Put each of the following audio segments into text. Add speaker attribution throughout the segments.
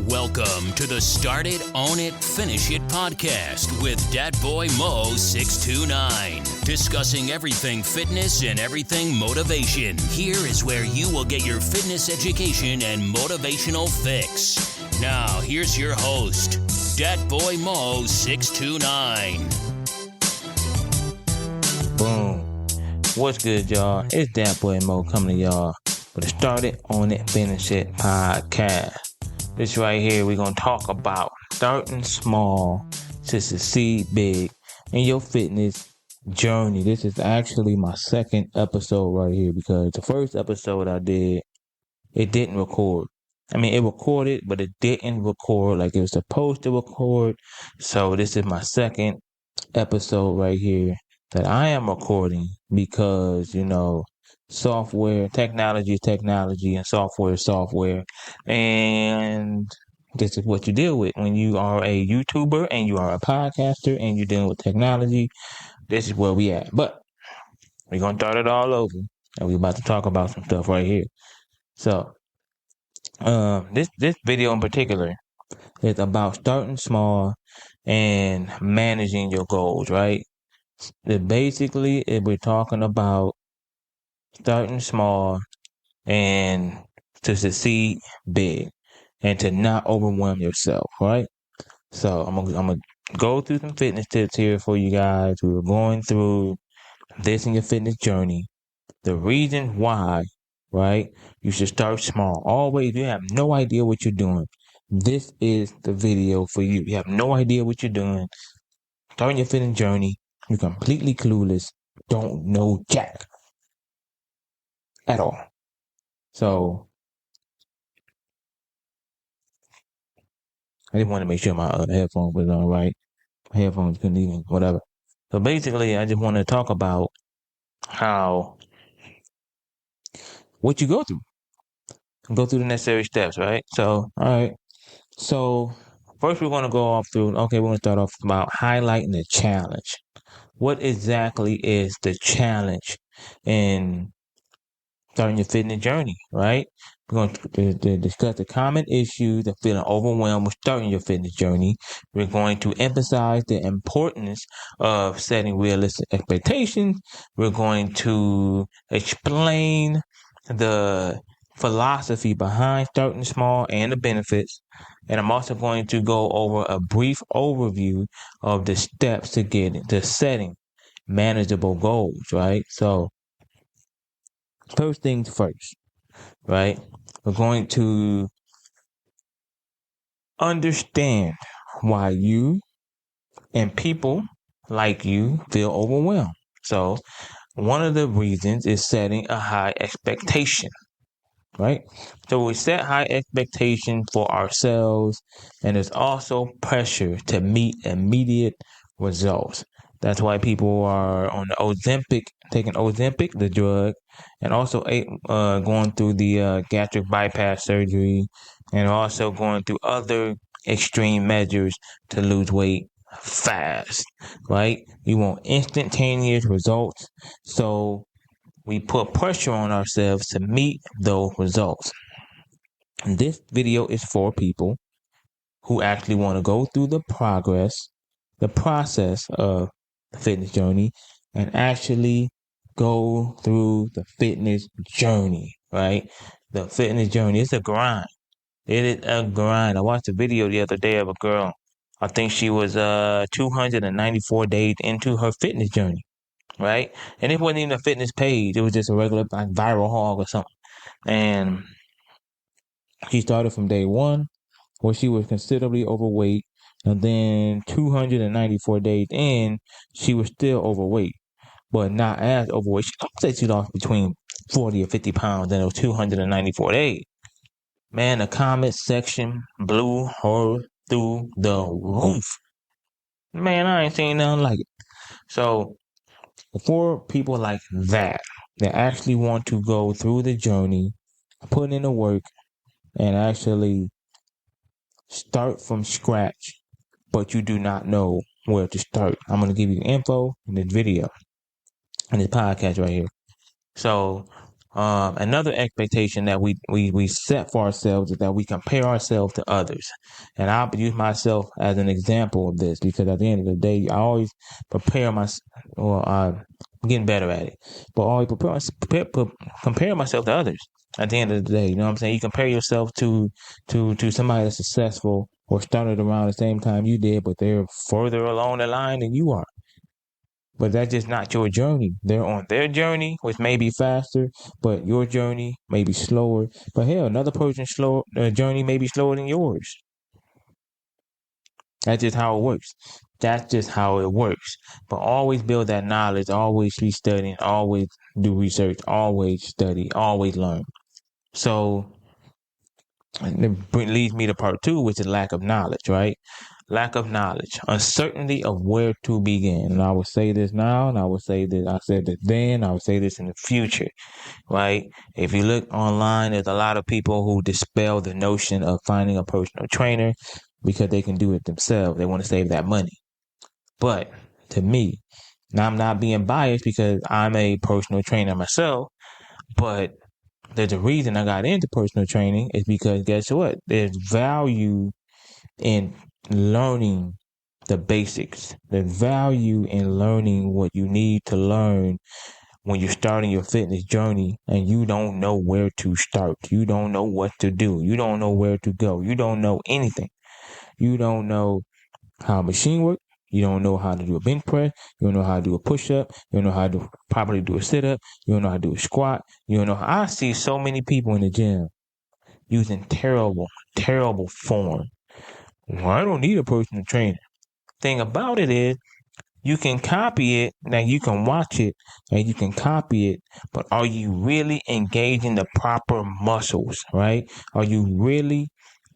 Speaker 1: Welcome to the Start It, Own It, Finish It podcast with Dat Boy Mo 629. Discussing everything fitness and everything motivation. Here is where you will get your fitness education and motivational fix. Now, here's your host, Dat Boy Mo 629.
Speaker 2: Boom. What's good, y'all? It's Dat Boy Mo coming to y'all with the Start It, Own It, Finish It podcast. This right here, we're going to talk about starting small to succeed big in your fitness journey. This is actually my second episode right here because the first episode I did, it didn't record. I mean, it recorded, but it didn't record like it was supposed to record. So this is my second episode right here that I am recording because, software, technology, and software. And this is what you deal with when you are a YouTuber and you are a podcaster and you're dealing with technology. This is where we at. But we're going to start it all over. And we're about to talk about some stuff right here. So, this video in particular is about starting small and managing your goals, right? Basically, we're talking about starting small and to succeed big and to not overwhelm yourself, right? So I'm gonna go through some fitness tips here for you guys who are going through this in your fitness journey. The reason why, right? You should start small. Always, you have no idea what you're doing. This is the video for you. You have no idea what you're doing. Starting your fitness journey. You're completely clueless. Don't know jack at all. So I just want to make sure my headphones was all right. My headphones couldn't even, whatever. So basically, I just want to talk about what you go through. Go through the necessary steps, right? So, all right. So first we're going to we're going to start off about highlighting the challenge. What exactly is the challenge in starting your fitness journey, right? We're going to discuss the common issues of feeling overwhelmed with starting your fitness journey. We're going to emphasize the importance of setting realistic expectations. We're going to explain the philosophy behind starting small and the benefits. And I'm also going to go over a brief overview of the steps to setting manageable goals, right? So, first things first, right? We're going to understand why you and people like you feel overwhelmed. So, one of the reasons is setting a high expectation, right? So, we set high expectations for ourselves, and there's also pressure to meet immediate results. That's why people are on the Ozempic, taking Ozempic, the drug, and also going through the gastric bypass surgery, and also going through other extreme measures to lose weight fast, right? We want instantaneous results, so we put pressure on ourselves to meet those results. And this video is for people who actually want to go through the process of the fitness journey and actually go through the fitness journey, right? The fitness journey is a grind. It is a grind. I watched a video the other day of a girl. I think she was 294 days into her fitness journey, right? And it wasn't even a fitness page. It was just a regular viral hog or something. And she started from day one where she was considerably overweight. And then 294 days in, she was still overweight, but not as overweight. She said she lost between 40 or 50 pounds in those 294 days. Man, the comment section blew her through the roof. Man, I ain't seen nothing like it. So, for people like that actually want to go through the journey, put in the work, and actually start from scratch, but you do not know where to start, I'm going to give you info in this video, in this podcast right here. So, Another expectation that we set for ourselves is that we compare ourselves to others. And I'll use myself as an example of this because at the end of the day, I always prepare myself, or I'm getting better at it, but I always compare myself to others at the end of the day. You know what I'm saying? You compare yourself to somebody that's successful or started around the same time you did, but they're further along the line than you are. But that's just not your journey. They're on their journey, which may be faster, but your journey may be slower. But hell, another person's journey may be slower than yours. That's just how it works. That's just how it works. But always build that knowledge. Always be studying. Always do research. Always study. Always learn. So it leads me to part 2, which is lack of knowledge, right? Lack of knowledge, uncertainty of where to begin. And I will say this now, and I will say this, I said this then, I will say this in the future, right? If you look online, there's a lot of people who dispel the notion of finding a personal trainer because they can do it themselves. They want to save that money. But to me, now I'm not being biased because I'm a personal trainer myself, but there's a reason I got into personal training is because guess what? There's value in learning the basics. There's value in learning what you need to learn when you're starting your fitness journey and you don't know where to start. You don't know what to do. You don't know where to go. You don't know anything. You don't know how a machine works. You don't know how to do a bench press. You don't know how to do a push-up. You don't know how to properly do a sit-up. You don't know how to do a squat. You don't know how. I see so many people in the gym using terrible form. Well, I don't need a personal trainer. Thing about it is, you can copy it. Now you can watch it and you can copy it, but are you really engaging the proper muscles, right? Are you really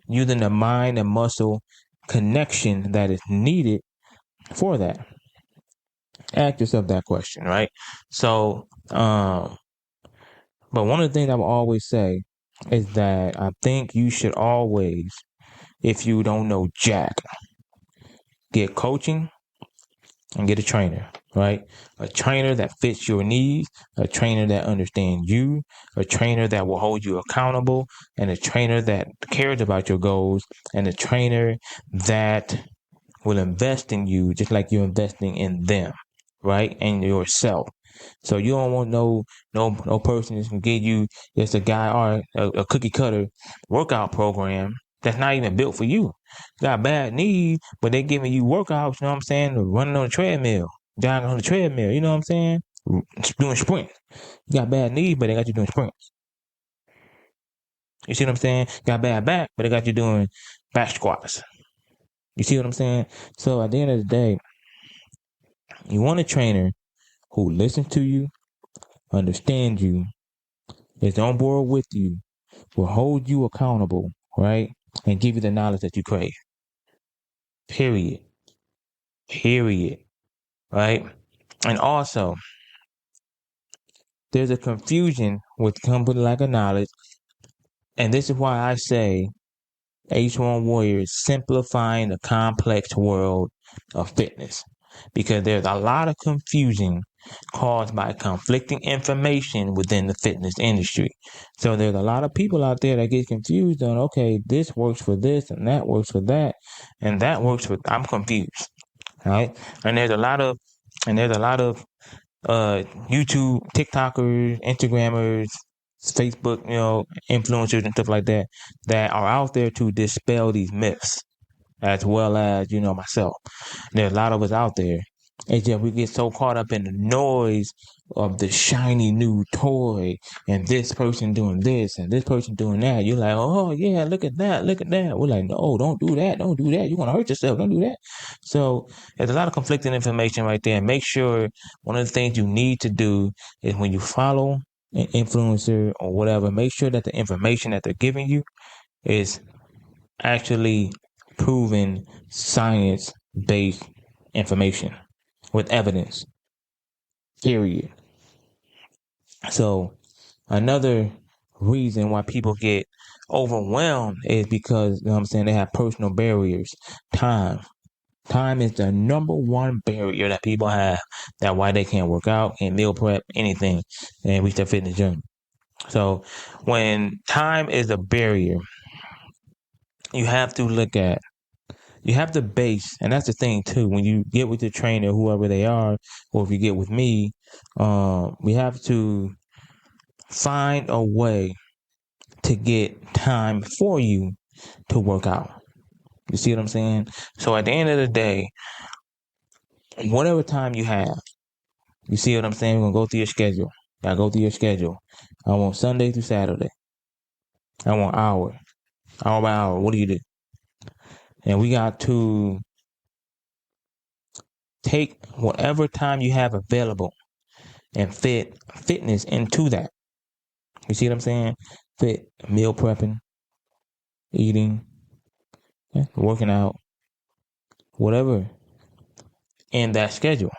Speaker 2: using the mind and muscle connection that is needed for that? Ask yourself that question, right? So, but one of the things I will always say is that I think you should always, if you don't know jack, get coaching and get a trainer, right? A trainer that fits your needs, a trainer that understands you, a trainer that will hold you accountable, and a trainer that cares about your goals, and a trainer that will invest in you just like you're investing in them, right? And yourself. So you don't want no person that's gonna give you just a guy or a cookie cutter workout program that's not even built for you. You got bad knees, but they giving you workouts, you know what I'm saying? Running on the treadmill, jogging on the treadmill, you know what I'm saying? Doing sprints. You got bad knees, but they got you doing sprints. You see what I'm saying? You got bad back, but they got you doing back squats. You see what I'm saying? So at the end of the day, you want a trainer who listens to you, understands you, is on board with you, will hold you accountable, right? And give you the knowledge that you crave. Period. Right? And also, there's a confusion with company lack of knowledge. And this is why I say H1 Warrior is simplifying the complex world of fitness. Because there's a lot of confusion caused by conflicting information within the fitness industry. So there's a lot of people out there that get confused on, okay, this works for this and that works for that and that works for, I'm confused, right? And there's a lot of YouTube, TikTokers, Instagrammers, Facebook, influencers and stuff like that are out there to dispel these myths, as well as, myself. There's a lot of us out there. It's just we get so caught up in the noise of the shiny new toy and this person doing this and this person doing that. You're like, oh, yeah, look at that. We're like, no, don't do that. You're going to hurt yourself. Don't do that. So there's a lot of conflicting information right there. Make sure one of the things you need to do is when you follow an influencer or whatever, make sure that the information that they're giving you is actually proven science-based information with evidence. Period. So another reason why people get overwhelmed is because, they have personal barriers. Time is the number one barrier that people have. That's why they can't work out, can't meal prep, anything, and reach their fitness journey. So when time is a barrier, you have to base, and that's the thing too. When you get with your trainer, whoever they are, or if you get with me, we have to find a way to get time for you to work out. You see what I'm saying? So at the end of the day, whatever time you have, you see what I'm saying? We're gonna go through your schedule. I go through your schedule. I want Sunday through Saturday. I want hour by hour. What do you do? And we got to take whatever time you have available and fit fitness into that. You see what I'm saying? Fit meal prepping, eating, working out, whatever in that schedule.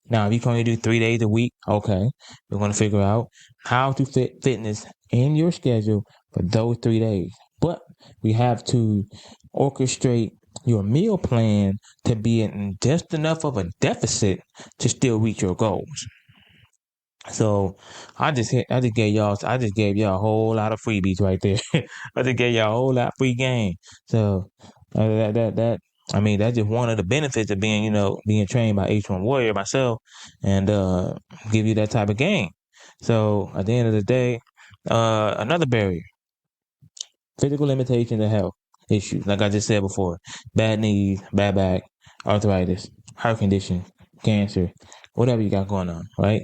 Speaker 2: Now, if you can only do 3 days a week, okay, we're going to figure out how to fit fitness in your schedule for those 3 days. But we have to orchestrate your meal plan to be in just enough of a deficit to still reach your goals. So I just gave y'all a whole lot of freebies right there. I just gave y'all a whole lot of free game. So that's just one of the benefits of being trained by H1 Warrior myself, and give you that type of game. So at the end of the day, another barrier: physical limitations and health issues. Like I just said before, bad knees, bad back, arthritis, heart condition, cancer, whatever you got going on, right?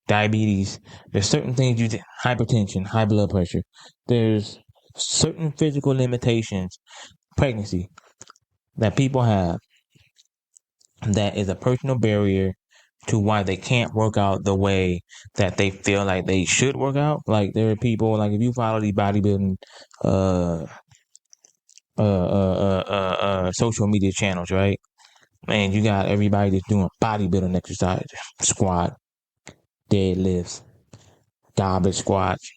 Speaker 2: Diabetes. There's certain things hypertension, high blood pressure. There's certain physical limitations, pregnancy, that people have that is a personal barrier to why they can't work out the way that they feel like they should work out. Like there are people, like if you follow these bodybuilding social media channels, right? Man, you got everybody that's doing bodybuilding exercises, squat, deadlifts, goblet squats,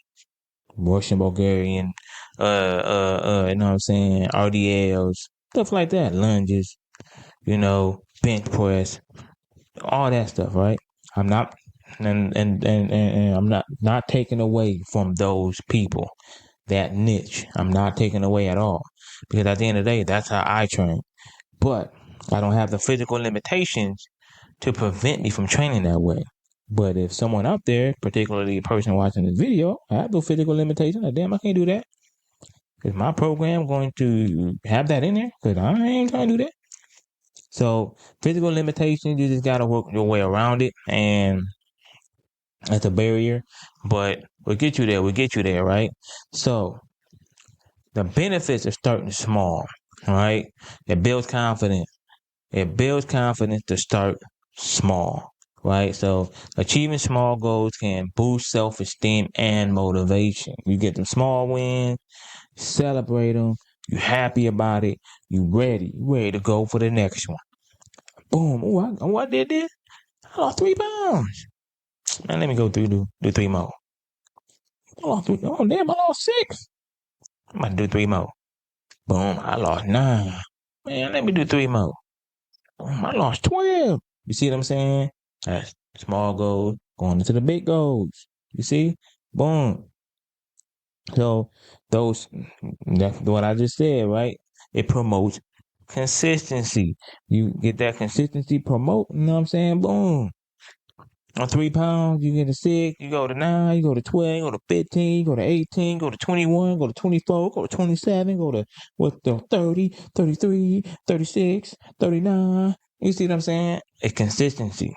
Speaker 2: Russian Bulgarian, you know what I'm saying, RDLs, stuff like that, lunges, bench press, all that stuff, right? I'm not, and I'm not taking away from those people, that niche. I'm not taking away at all, because at the end of the day, that's how I train. But I don't have the physical limitations to prevent me from training that way. But if someone out there, particularly a person watching this video, I have no physical limitation, like, damn, I can't do that. Is my program going to have that in there? Because I ain't trying to do that. So physical limitations, you just got to work your way around it. And that's a barrier. But we'll get you there, right? So the benefits of starting small, right? It builds confidence. It builds confidence to start small, right? So achieving small goals can boost self-esteem and motivation. You get them small wins, celebrate them, you happy about it, you ready to go for the next one. Boom. Oh, I did this? I lost 3 pounds. Man, let me go do 3 more. I lost 3. Oh, damn, I lost 6. I'm about to do 3 more. Boom, I lost 9. Man, let me do 3 more. I lost 12. You see what I'm saying? That's small goals going into the big goals. You see? Boom. So that's what I just said, right? It promotes consistency. You get that consistency promote, you know what I'm saying? Boom. On 3 pounds, you get to 6, you go to 9, you go to 12, you go to 15, you go to 18, go to 21, go to 24, go to 27, go to 30, 33, 36, 39. You see what I'm saying? It's consistency.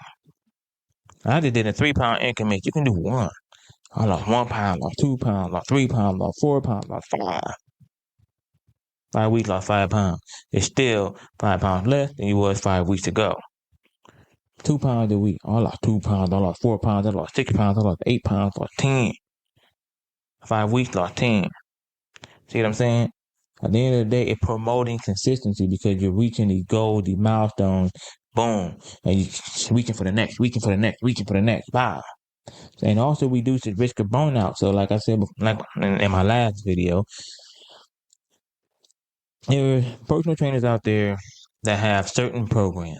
Speaker 2: I just did a 3 pound increment. You can do 1. I lost 1 pound, lost 2 pounds, lost 3 pounds, lost 4 pounds, lost 5. 5 weeks, lost 5 pounds. It's still 5 pounds less than you was 5 weeks ago. 2 pounds a week. I lost 2 pounds. I lost 4 pounds. I lost 6 pounds. I lost 8 pounds. I lost 10. 5 weeks, lost 10. See what I'm saying? At the end of the day, it's promoting consistency because you're reaching these goals, these milestones. Boom. And you're reaching for the next. Wow. And also reduces risk of burnout. So like I said, like in my last video, there are personal trainers out there that have certain programs.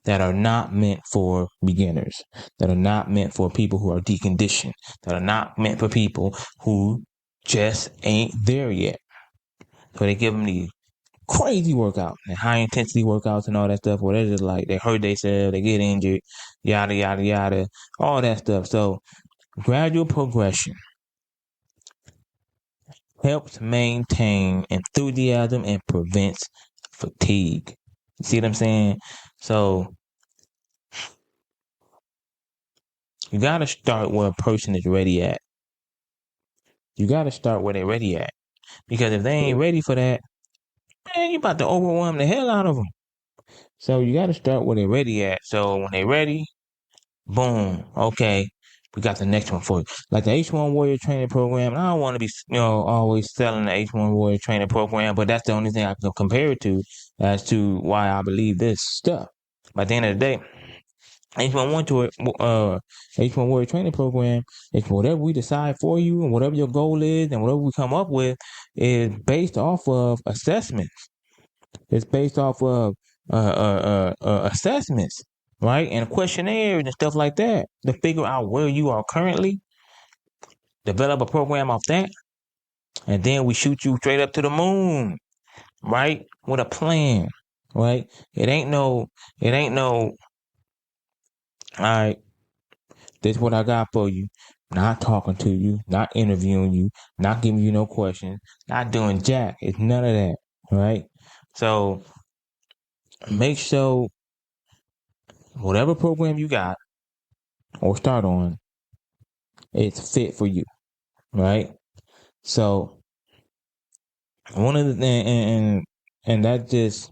Speaker 2: that are not meant for beginners, that are not meant for people who are deconditioned, that are not meant for people who just ain't there yet. So they give them these crazy workouts and high intensity workouts and all that stuff where they're just like, they hurt themselves, they get injured, yada, yada, yada, all that stuff. So gradual progression helps maintain enthusiasm and prevents fatigue. You see what I'm saying? So you got to start where a person is ready at. You got to start where they're ready at. Because if they ain't ready for that, man, you about to overwhelm the hell out of them. So you got to start where they're ready at. So when they're ready, boom, okay, we got the next one for you. Like the H1 Warrior Training Program. I don't want to be, always selling the H1 Warrior Training Program, but that's the only thing I can compare it to as to why I believe this stuff. By the end of the day, H1 Warrior Training Program is whatever we decide for you and whatever your goal is and whatever we come up with is based off of assessments. It's based off of assessments, right? And questionnaires and stuff like that to figure out where you are currently, develop a program off that, and then we shoot you straight up to the moon, right? With a plan, right? It ain't no, all right, this is what I got for you. Not talking to you, not interviewing you, not giving you no questions, not doing jack. It's none of that, right? So make sure whatever program you got or start on, it's fit for you, right? So one of the things, and that just,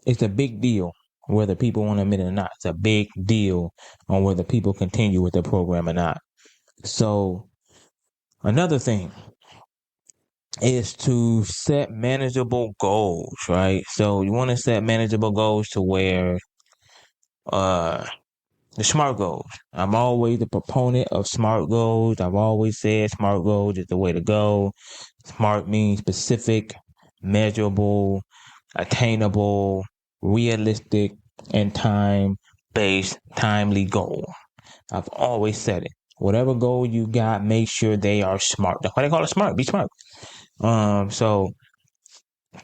Speaker 2: it's a big deal whether people want to admit it or not. It's a big deal on whether people continue with the program or not. So another thing is to set manageable goals, right? So you want to set manageable goals to where the SMART goals. I'm always a proponent of SMART goals. I've always said SMART goals is the way to go. SMART means specific, measurable, attainable, realistic, and time-based, timely goal. I've always said it. Whatever goal you got, make sure they are SMART. That's why they call it SMART. Be smart. So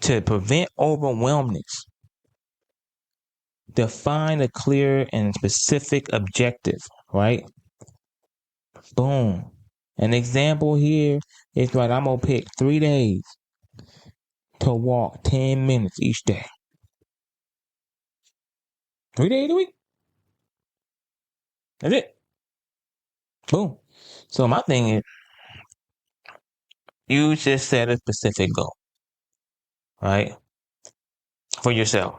Speaker 2: to prevent overwhelmness, define a clear and specific objective, right? Boom. An example here is like I'm going to pick 3 days to walk 10 minutes each day. 3 days a week. That's it. Boom. So my thing is, you just set a specific goal, right? For yourself.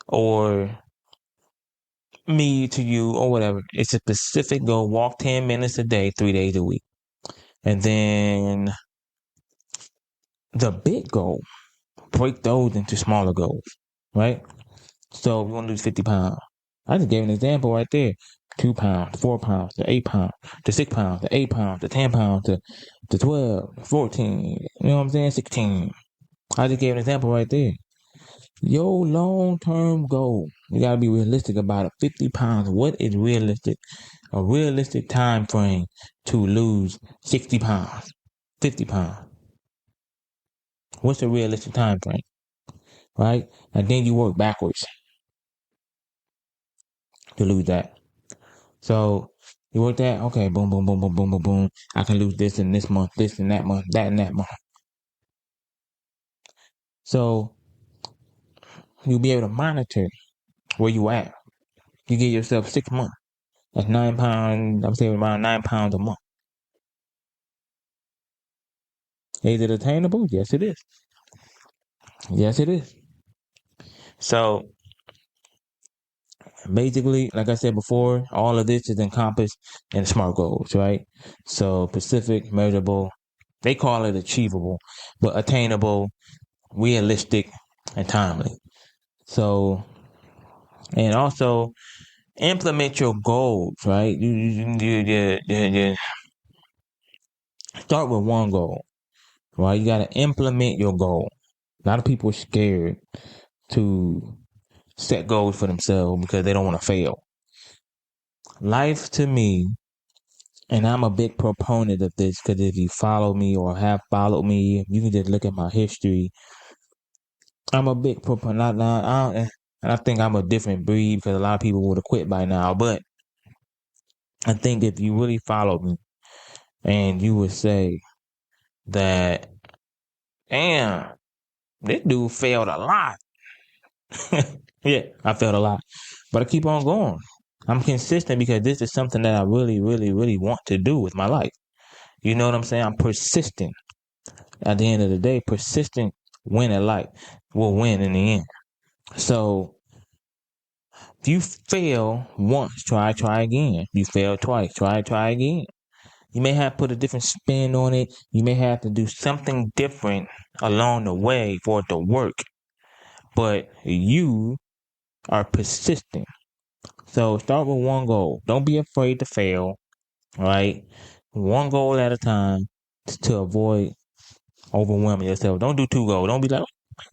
Speaker 2: Or me to you or whatever. It's a specific goal. Walk 10 minutes a day, 3 days a week. And then the big goal, break those into smaller goals, right? So we want to lose 50 pounds. I just gave an example right there. 2 pounds, to 4 pounds, to 8 pounds, to 6 pounds, to 8 pounds, to 10 pounds, to 12, 14, you know what I'm saying? 16. I just gave an example right there. Your long-term goal, you got to be realistic about it. 50 pounds, what is realistic? A realistic time frame to lose 60 pounds, 50 pounds. What's a realistic time frame? Right? And then you work backwards to lose that. So you work that, okay, boom, boom, boom, boom, boom, boom, boom. I can lose this in this month, this in that month, that in that month. So you'll be able to monitor where you at. You give yourself 6 months. That's 9 pounds, I'm saying around 9 pounds a month. Is it attainable? Yes, it is. Yes, it is. So basically, like I said before, all of this is encompassed in SMART goals, right? So specific, measurable, they call it achievable, but attainable, realistic, and timely. So, and also implement your goals, right? You start with one goal, right? You got to implement your goal. A lot of people are scared to set goals for themselves because they don't want to fail. Life to me, and I'm a big proponent of this because if you follow me or have followed me, you can just look at my history. I'm a big proponent. And I think I'm a different breed because a lot of people would have quit by now. But I think if you really followed me and you would say that, damn, this dude failed a lot. Yeah, I failed a lot. But I keep on going. I'm consistent because this is something that I really, really, really want to do with my life. You know what I'm saying? I'm persistent. At the end of the day, persistent win at life will win in the end. So if you fail once, try again. You fail twice, try again. You may have to put a different spin on it. You may have to do something different along the way for it to work. But you are persistent. So start with one goal. Don't be afraid to fail, right? One goal at a time to avoid overwhelming yourself. Don't do two goals. Don't be like,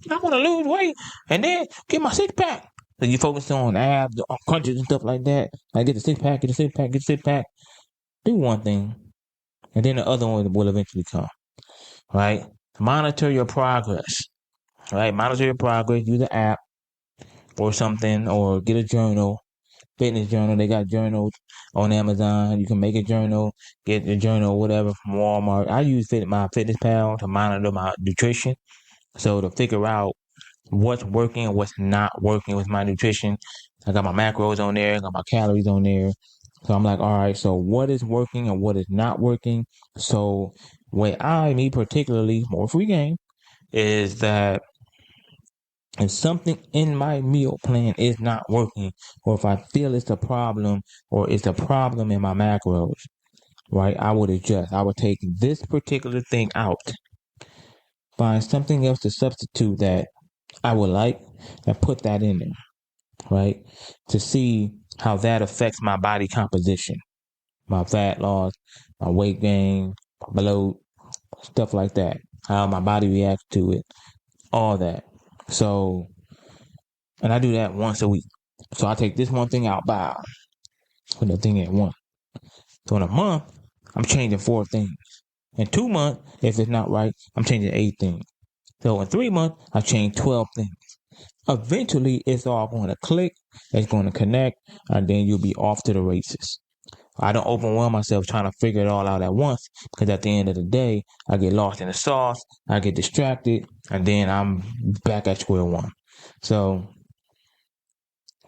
Speaker 2: I want to lose weight and then get my six pack. So you focus on abs, on crunches and stuff like that. Like get the six pack, get the six pack, get the six pack. Do one thing, and then the other one will eventually come. Right? Monitor your progress. Right? Monitor your progress. Use an app or something, or get a journal. Fitness journal. They got journals on Amazon. You can make a journal, get the journal, whatever, from Walmart. I use my FitnessPal to monitor my nutrition. So to figure out what's working and what's not working with my nutrition. I got my macros on there, I got my calories on there. So I'm like, all right, so what is working and what is not working? So me particularly, more free game, is that if something in my meal plan is not working, or if I feel it's a problem, or it's a problem in my macros, right, I would adjust. I would take this particular thing out, find something else to substitute that I would like, and put that in there, right, to see how that affects my body composition, my fat loss, my weight gain, my bloat, stuff like that, how my body reacts to it, all that. So, and I do that once a week. So I take this one thing out, put that thing in one. So in a month, I'm changing 4 things. In 2 months, if it's not right, I'm changing 8 things. So in 3 months, I change 12 things. Eventually, it's all going to click, it's going to connect, and then you'll be off to the races. I don't overwhelm myself trying to figure it all out at once, because at the end of the day, I get lost in the sauce, I get distracted, and then I'm back at square one. So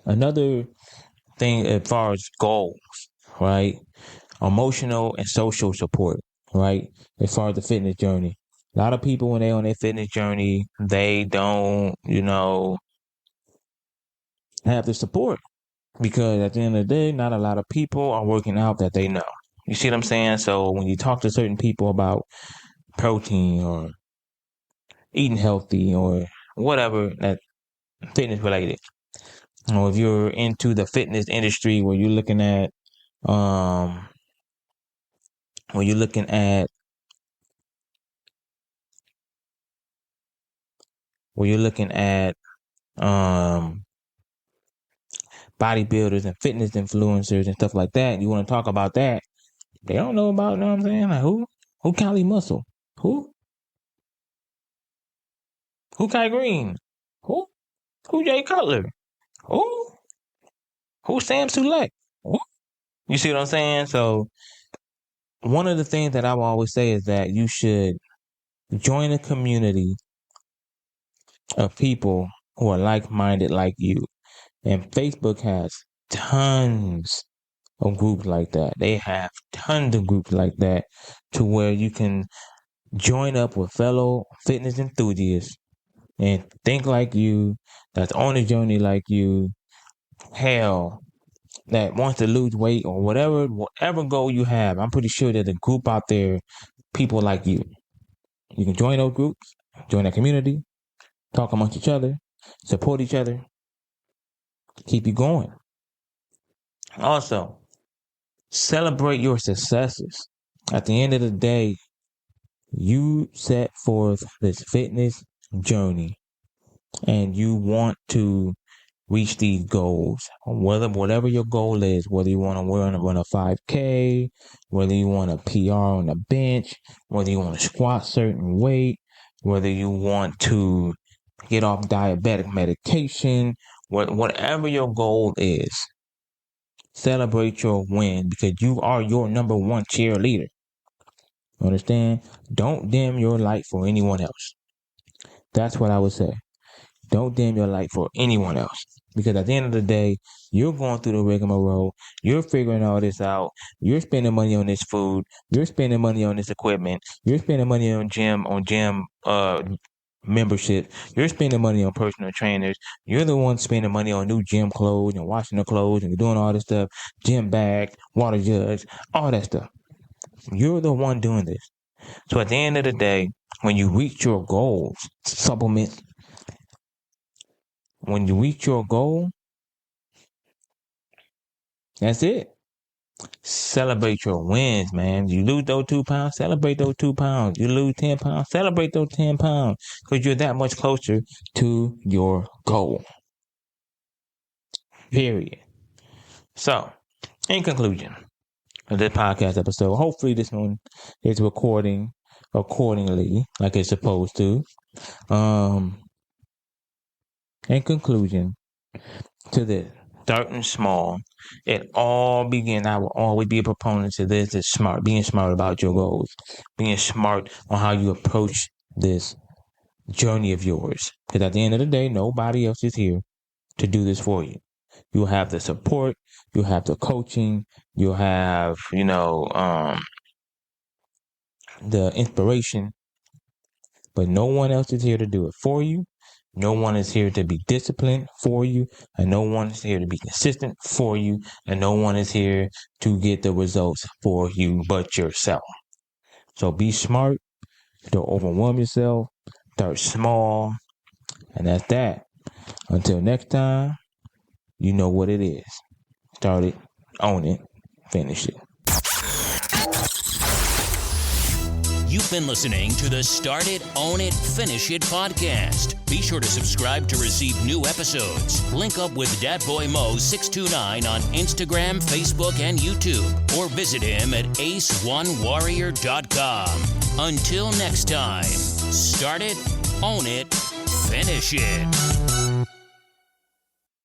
Speaker 2: another thing as far as goals, right? Emotional and social support, right? As far as the fitness journey. A lot of people, when they're on their fitness journey, they don't, have the support. Because at the end of the day, not a lot of people are working out that they know. You see what I'm saying? So when you talk to certain people about protein or eating healthy or whatever that fitness related, or if you're into the fitness industry where you're looking at um bodybuilders and fitness influencers and stuff like that, you want to talk about that, they don't know about, you know what I'm saying? Like who Cali Muscle? Who Kai Green? Who Jay Cutler? Who Sam Sulek? You see what I'm saying? So one of the things that I will always say is that you should join a community of people who are like-minded like you. And Facebook has tons of groups like that. They have tons of groups like that to where you can join up with fellow fitness enthusiasts and think like you, that's on a journey like you, hell, that wants to lose weight or whatever goal you have. I'm pretty sure there's a group out there, people like you. You can join those groups, join that community, talk amongst each other, support each other, keep you going. Also, celebrate your successes. At the end of the day, you set forth this fitness journey. and you want to reach these goals, whatever your goal is, whether you want to run a 5K, whether you want a PR on the bench, whether you want to squat certain weight, whether you want to get off diabetic medication, whatever your goal is, celebrate your win because you are your number one cheerleader. Understand? Don't dim your light for anyone else. That's what I would say. Don't dim your light for anyone else. Because at the end of the day, you're going through the rigmarole. You're figuring all this out. You're spending money on this food. You're spending money on this equipment. You're spending money on gym membership. You're spending money on personal trainers. You're the one spending money on new gym clothes and washing the clothes and doing all this stuff. Gym bag, water jugs, all that stuff. You're the one doing this. So at the end of the day, when you reach your goals, supplement. When you reach your goal, that's it. Celebrate your wins, man. You lose those 2 pounds, celebrate those 2 pounds. You lose 10 pounds, celebrate those 10 pounds. Because you're that much closer to your goal. Period. So, in conclusion of this podcast episode, hopefully this one is recording accordingly, like it's supposed to. In conclusion to this, starting small, it all begin. I will always be a proponent to this. Is smart, being smart about your goals, being smart on how you approach this journey of yours. Because at the end of the day, nobody else is here to do this for you. You'll have the support, you'll have the coaching, you'll have, the inspiration, but no one else is here to do it for you. No one is here to be disciplined for you, and no one is here to be consistent for you, and no one is here to get the results for you but yourself. So be smart. Don't overwhelm yourself. Start small. And that's that. Until next time, you know what it is. Start it, own it, finish it.
Speaker 1: You've been listening to the Start It, Own It, Finish It podcast. Be sure to subscribe to receive new episodes. Link up with Dat Boy Mo 629 on Instagram, Facebook, and YouTube, or visit him at ace1warrior.com. Until next time, start it, own it, finish it.